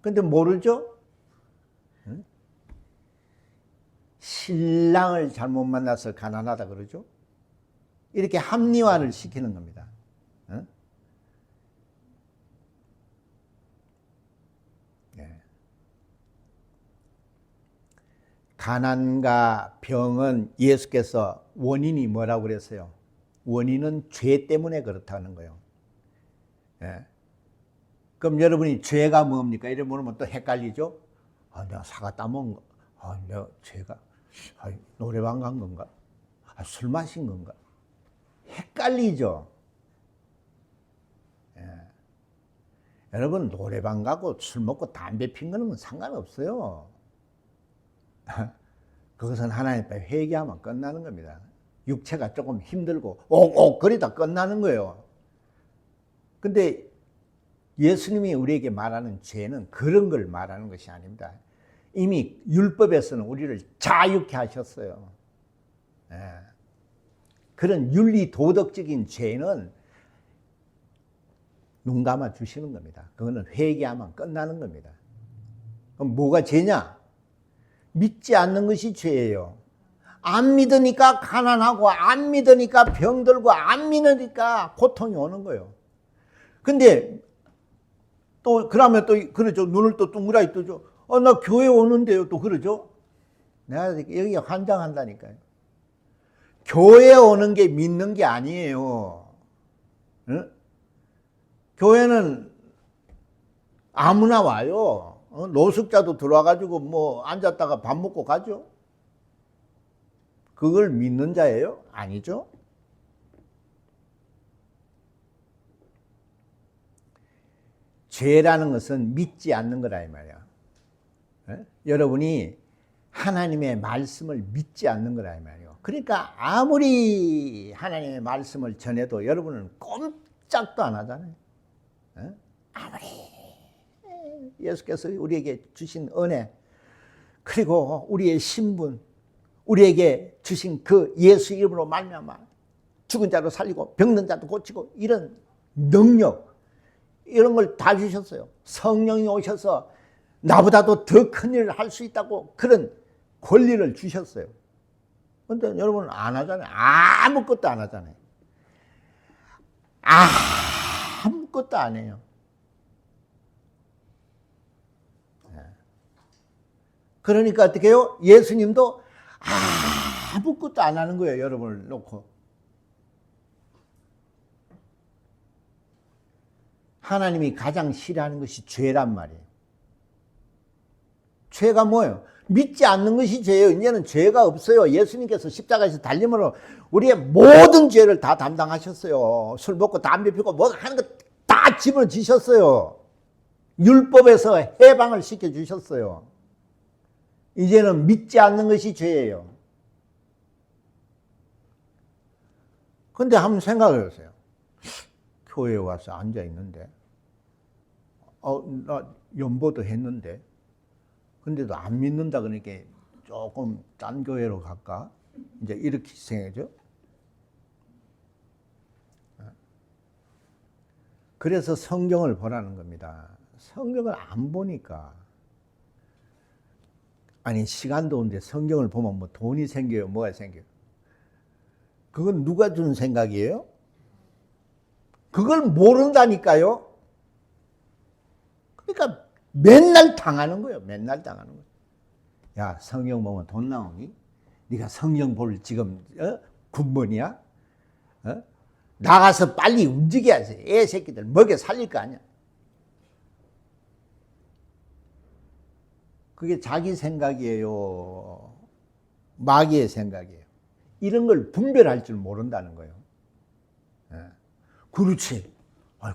근데 모르죠? 신랑을 잘못 만나서 가난하다 그러죠? 이렇게 합리화를 시키는 겁니다. 네. 가난과 병은 예수께서 원인이 뭐라고 그랬어요? 원인은 죄 때문에 그렇다는 거예요. 네. 그럼 여러분이 죄가 뭡니까? 이래 물으면 또 헷갈리죠? 내가 사과 따먹은 거, 내가 죄가, 노래방 간 건가? 술 마신 건가? 헷갈리죠? 예. 여러분, 노래방 가고 술 먹고 담배 핀 거는 상관없어요. 그것은 하나님 앞에 회개하면 끝나는 겁니다. 육체가 조금 힘들고 옥옥거리다 끝나는 거예요. 근데 예수님이 우리에게 말하는 죄는 그런 걸 말하는 것이 아닙니다. 이미 율법에서는 우리를 자유케 하셨어요. 예. 그런 윤리 도덕적인 죄는 눈 감아 주시는 겁니다. 그거는 회개하면 끝나는 겁니다. 그럼 뭐가 죄냐? 믿지 않는 것이 죄예요. 안 믿으니까 가난하고 안 믿으니까 병들고 안 믿으니까 고통이 오는 거예요. 근데 또 그러면 또 그러죠. 눈을 또 둥그라이 뜨죠. 나 교회 오는데요. 또 그러죠. 내가 여기 환장한다니까요. 교회 오는 게 믿는 게 아니에요. 응? 교회는 아무나 와요. 노숙자도 들어와가지고 뭐 앉았다가 밥 먹고 가죠. 그걸 믿는 자예요? 아니죠. 죄라는 것은 믿지 않는 거라 이 말이야. 여러분이 하나님의 말씀을 믿지 않는 거라 이 말이에요. 그러니까 아무리 하나님의 말씀을 전해도 여러분은 꼼짝도 안 하잖아요. 아무리 예수께서 우리에게 주신 은혜, 그리고 우리의 신분, 우리에게 주신 그 예수 이름으로 말미암아 죽은 자도 살리고 병든 자도 고치고 이런 능력, 이런 걸 다 주셨어요. 성령이 오셔서 나보다도 더 큰 일을 할 수 있다고 그런 권리를 주셨어요. 그런데 여러분은 안 하잖아요. 아무것도 안 하잖아요. 아무것도 안 해요. 그러니까 어떻게 해요? 예수님도 아무것도 안 하는 거예요. 여러분을 놓고. 하나님이 가장 싫어하는 것이 죄란 말이에요. 죄가 뭐예요? 믿지 않는 것이 죄예요. 이제는 죄가 없어요. 예수님께서 십자가에서 달림으로 우리의 모든 죄를 다 담당하셨어요. 술 먹고 담배 피고 뭐 하는 거 다 집어지셨어요. 율법에서 해방을 시켜주셨어요. 이제는 믿지 않는 것이 죄예요. 근데 한번 생각해 보세요. 교회에 와서 앉아 있는데, 나 연보도 했는데, 근데도 안 믿는다 그러니까 조금 딴 교회로 갈까? 이제 이렇게 생각하죠. 그래서 성경을 보라는 겁니다. 성경을 안 보니까. 아니, 시간도 없는데 성경을 보면 뭐 돈이 생겨요? 뭐가 생겨요? 그건 누가 준 생각이에요? 그걸 모른다니까요. 그러니까 맨날 당하는 거예요. 맨날 당하는 거예요. 야, 성경 보면 돈 나오니? 네가 성경 볼 지금 군번이야? 나가서 빨리 움직여야지. 애 새끼들 먹여 살릴 거 아니야. 그게 자기 생각이에요. 마귀의 생각이에요. 이런 걸 분별할 줄 모른다는 거예요. 그렇지.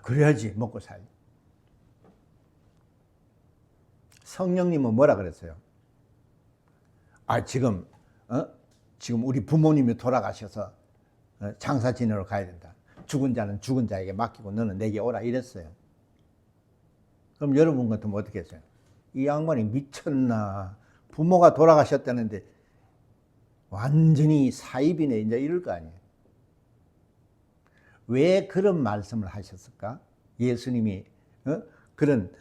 그래야지 먹고 살지. 성령님은 뭐라 그랬어요? 지금 우리 부모님이 돌아가셔서 장사 지내러 가야 된다. 죽은 자는 죽은 자에게 맡기고 너는 내게 오라 이랬어요. 그럼 여러분 같으면 어떻게 했어요? 이 양반이 미쳤나? 부모가 돌아가셨다는데 완전히 사입이네 이제 이럴 거 아니에요. 왜 그런 말씀을 하셨을까? 예수님이 그런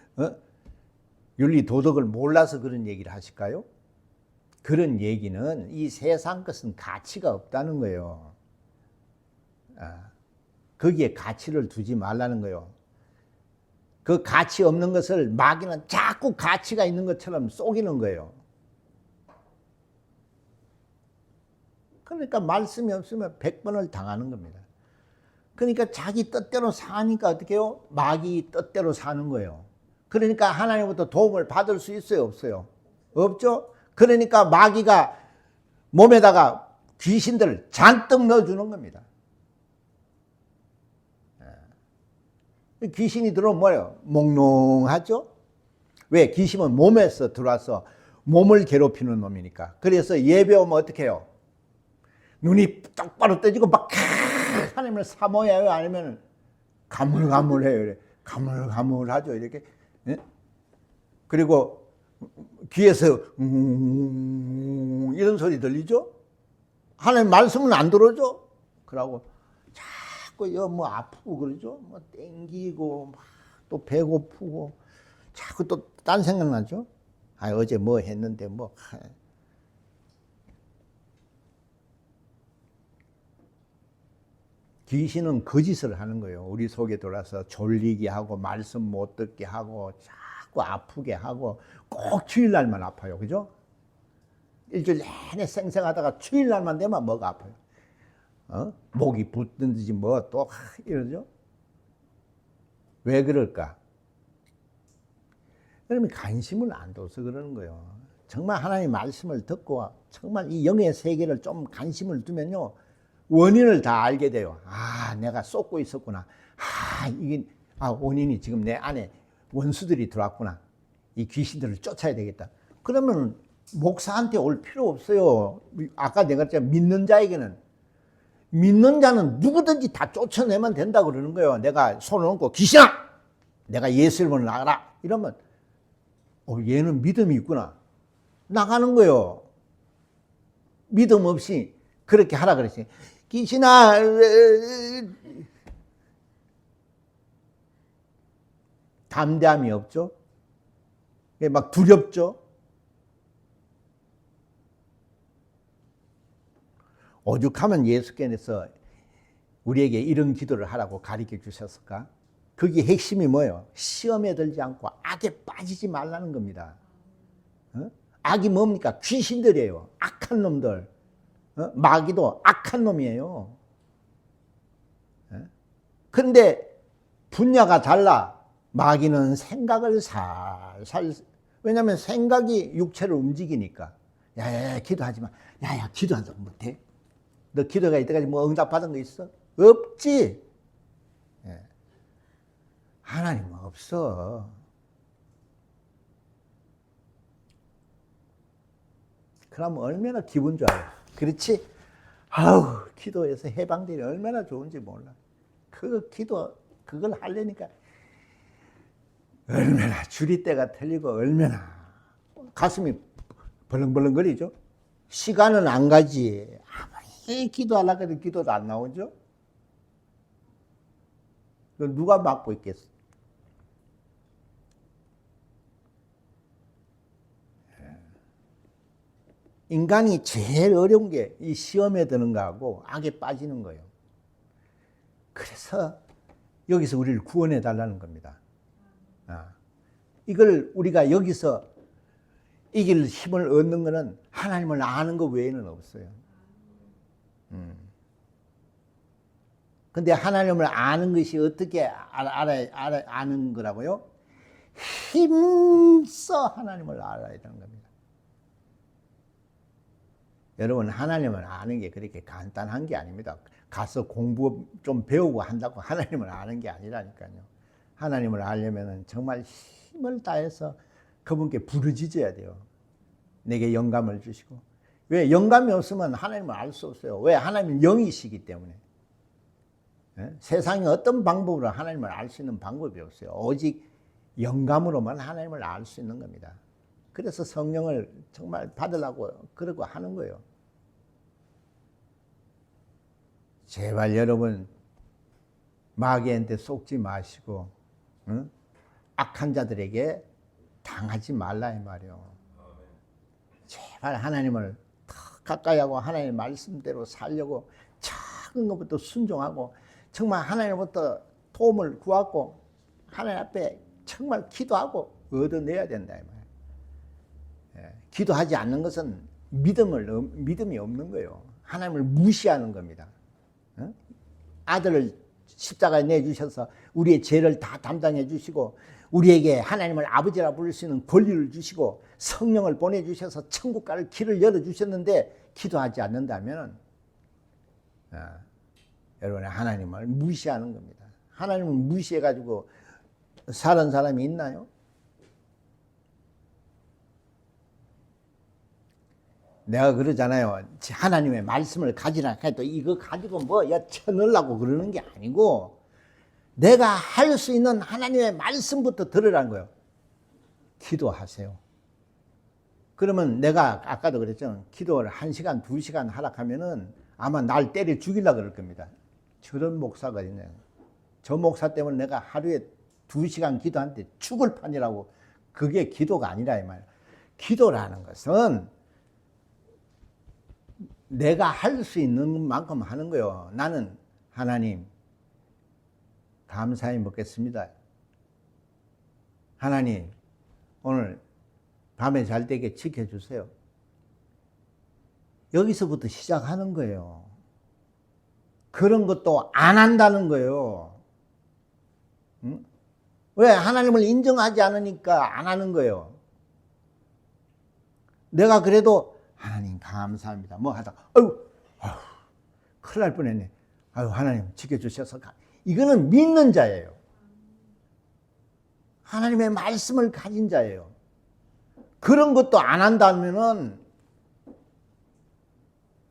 윤리 도덕을 몰라서 그런 얘기를 하실까요? 그런 얘기는 이 세상 것은 가치가 없다는 거예요. 거기에 가치를 두지 말라는 거예요. 그 가치 없는 것을 마귀는 자꾸 가치가 있는 것처럼 속이는 거예요. 그러니까 말씀이 없으면 100번을 당하는 겁니다. 그러니까 자기 뜻대로 사니까 어떻게 해요? 마귀 뜻대로 사는 거예요. 그러니까 하나님부터 도움을 받을 수 있어요? 없어요? 없죠? 그러니까 마귀가 몸에다가 귀신들을 잔뜩 넣어주는 겁니다. 귀신이 들어오면 뭐예요? 몽롱하죠? 왜? 귀신은 몸에서 들어와서 몸을 괴롭히는 놈이니까. 그래서 예배 오면 어떻게 해요? 눈이 똑바로 떠지고 막 하나님을 사모해야 해요? 아니면 가물가물해요? 가물가물하죠? 이렇게. 그리고 귀에서 이런 소리 들리죠? 하나님 말씀은 안 들어줘? 그러고 자꾸 뭐 아프고 그러죠? 뭐 땡기고 또 배고프고 자꾸 또 딴 생각나죠? 어제 뭐 했는데 뭐. 귀신은 거짓을 하는 거예요. 우리 속에 들어와서 졸리게 하고 말씀 못 듣게 하고 자꾸 아프게 하고 꼭 주일날만 아파요. 그죠? 일주일 내내 쌩쌩하다가 주일날만 되면 뭐가 아파요. 목이 붓든지 뭐 또 이러죠. 왜 그럴까? 그러면 관심을 안 둬서 그러는 거예요. 정말 하나님 말씀을 듣고 정말 이 영의 세계를 좀 관심을 두면요. 원인을 다 알게 돼요. 내가 쏟고 있었구나. 이게 원인이 지금 내 안에 원수들이 들어왔구나. 이 귀신들을 쫓아야 되겠다. 그러면 목사한테 올 필요 없어요. 아까 내가 했잖아. 믿는 자는 누구든지 다 쫓아내면 된다 그러는 거예요. 내가 손을 얹고 귀신아! 내가 예수 이름으로 나가라. 이러면 얘는 믿음이 있구나. 나가는 거예요. 믿음 없이 그렇게 하라 그랬어요. 귀신아! 담대함이 없죠? 막 두렵죠? 오죽하면 예수께서 우리에게 이런 기도를 하라고 가르쳐 주셨을까? 그게 핵심이 뭐예요? 시험에 들지 않고 악에 빠지지 말라는 겁니다. 악이 뭡니까? 귀신들이에요. 악한 놈들. 마귀도 악한 놈이에요. 그런데 분야가 달라. 마귀는 생각을 살살, 왜냐하면 생각이 육체를 움직이니까. 야야야 기도하지 마. 야야 기도하지 못해. 너 기도가 이때까지 뭐 응답받은 거 있어? 없지. 하나님은 없어. 그럼 얼마나 기분 좋아요. 그렇지? 기도해서 해방되니 얼마나 좋은지 몰라. 그걸 하려니까 얼마나 주리때가 틀리고 얼마나 가슴이 벌렁벌렁거리죠. 시간은 안 가지. 아무리 기도하려고 해도 기도도 안 나오죠. 누가 막고 있겠어? 인간이 제일 어려운 게 이 시험에 드는 거하고 악에 빠지는 거예요. 그래서 여기서 우리를 구원해 달라는 겁니다. 이걸 우리가 여기서 이길 힘을 얻는 것은 하나님을 아는 것 외에는 없어요. 근데 하나님을 아는 것이 어떻게 아는 거라고요? 힘써 하나님을 알아야 되는 겁니다. 여러분, 하나님을 아는 게 그렇게 간단한 게 아닙니다. 가서 공부 좀 배우고 한다고 하나님을 아는 게 아니라니까요. 하나님을 알려면 정말 힘을 다해서 그분께 부르짖어야 돼요. 내게 영감을 주시고. 왜? 영감이 없으면 하나님을 알 수 없어요. 왜? 하나님은 영이시기 때문에. 세상에 어떤 방법으로 하나님을 알 수 있는 방법이 없어요. 오직 영감으로만 하나님을 알 수 있는 겁니다. 그래서 성령을 정말 받으려고 그러고 하는 거예요. 제발 여러분, 마귀한테 속지 마시고 악한 자들에게 당하지 말라 이 말이요. 제발 하나님을 더 가까이 하고 하나님의 말씀대로 살려고 작은 것부터 순종하고 정말 하나님부터 도움을 구하고 하나님 앞에 정말 기도하고 얻어내야 된다 이 말이에요. 기도하지 않는 것은 믿음이 없는 거예요. 하나님을 무시하는 겁니다. 아들을 십자가에 내주셔서 우리의 죄를 다 담당해 주시고 우리에게 하나님을 아버지라 부를 수 있는 권리를 주시고 성령을 보내주셔서 천국 갈 길을 열어주셨는데 기도하지 않는다면 여러분의 하나님을 무시하는 겁니다. 하나님을 무시해가지고 사는 사람이 있나요? 내가 그러잖아요. 하나님의 말씀을 가지라 해도 이거 가지고 뭐 쳐넣으려고 그러는 게 아니고 내가 할 수 있는 하나님의 말씀부터 들으라는 거예요. 기도하세요. 그러면 내가 아까도 그랬죠. 기도를 1시간, 2시간 하락하면은 아마 날 때려 죽이려고 그럴 겁니다. 저런 목사가 있네요. 저 목사 때문에 내가 하루에 2시간 기도하는데 죽을 판이라고. 그게 기도가 아니라 이 말이에요. 기도라는 것은 내가 할 수 있는 만큼 하는 거예요. 나는 하나님 감사히 먹겠습니다. 하나님 오늘 밤에 잘 되게 지켜주세요. 여기서부터 시작하는 거예요. 그런 것도 안 한다는 거예요. 응? 왜? 하나님을 인정하지 않으니까 안 하는 거예요. 내가 그래도 하나님 감사합니다. 뭐 하다가 아유 큰일 날 뻔했네. 아유 하나님 지켜주셔서 이거는 믿는 자예요. 하나님의 말씀을 가진 자예요. 그런 것도 안 한다면은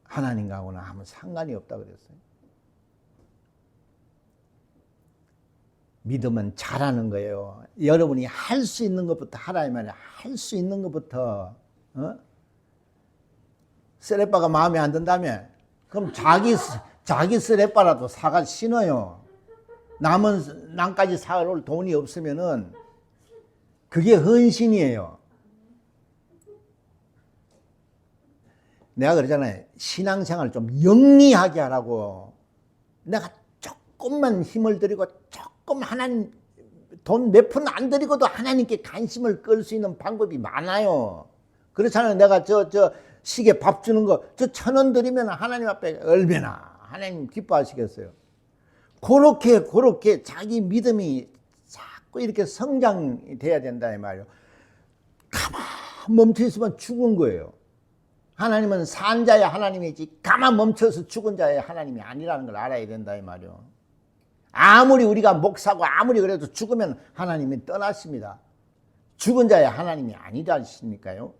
하나님과는 아무 상관이 없다 그랬어요. 믿음은 잘하는 거예요. 여러분이 할 수 있는 것부터 하라 이 말이야. 할 수 있는 것부터. 쓰레빠가 마음에 안 든다며? 그럼 자기 쓰레빠라도 사가 신어요. 남까지 사올 돈이 없으면은 그게 헌신이에요. 내가 그러잖아요. 신앙생활을 좀 영리하게 하라고. 내가 조금만 힘을 들이고 조금 하나님 돈 몇 푼 안 들이고도 하나님께 관심을 끌 수 있는 방법이 많아요. 그렇잖아요. 내가 저 시계 밥 주는 거 저 1,000원 드리면 하나님 앞에 얼마나 하나님 기뻐하시겠어요. 그렇게 자기 믿음이 자꾸 이렇게 성장이 돼야 된다 이 말이에요. 가만 멈춰 있으면 죽은 거예요. 하나님은 산 자의 하나님이지 가만 멈춰서 죽은 자의 하나님이 아니라는 걸 알아야 된다 이 말이에요. 아무리 우리가 목사고 아무리 그래도 죽으면 하나님이 떠나십니다. 죽은 자의 하나님이 아니라시니까요.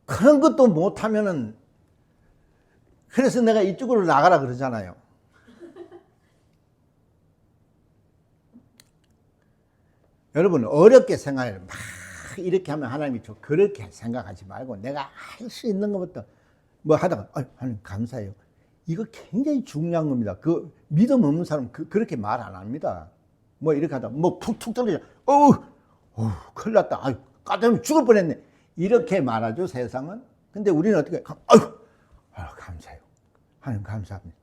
그런 것도 못하면은 그래서 내가 이쪽으로 나가라 그러잖아요. 여러분 어렵게 생각해요. 막 이렇게 하면 하나님이 좋. 그렇게 생각하지 말고 내가 할 수 있는 것부터 뭐 하다가 하나님 감사해요. 이거 굉장히 중요한 겁니다. 그 믿음 없는 사람은 그렇게 말 안 합니다. 뭐 이렇게 하다가 뭐 툭툭 떨어져. 큰일 났다. 까다로운 죽을 뻔했네. 이렇게 말하죠 세상은. 근데 우리는 어떻게 감사해요. 하나님 감사합니다.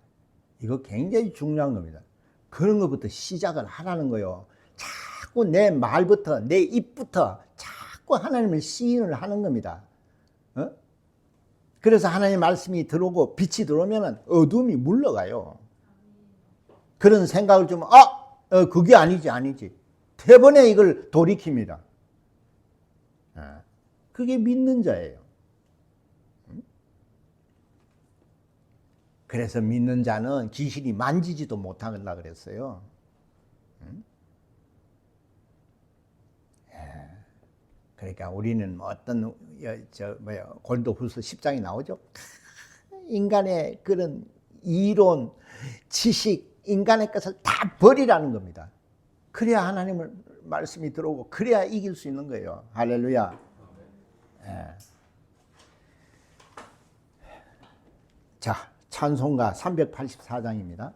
이거 굉장히 중요한 겁니다. 그런 것부터 시작을 하라는 거요. 자꾸 내 말부터, 내 입부터 자꾸 하나님을 시인을 하는 겁니다. 그래서 하나님 말씀이 들어오고 빛이 들어오면 어둠이 물러가요. 그런 생각을 좀, 그게 아니지. 대번에 이걸 돌이킵니다. 그게 믿는 자예요. 그래서 믿는 자는 귀신이 만지지도 못한다 그랬어요. 그러니까 우리는 어떤 고린도후서 10장이 나오죠. 인간의 그런 이론, 지식, 인간의 것을 다 버리라는 겁니다. 그래야 하나님의 말씀이 들어오고 그래야 이길 수 있는 거예요. 할렐루야. 자, 찬송가 384장입니다.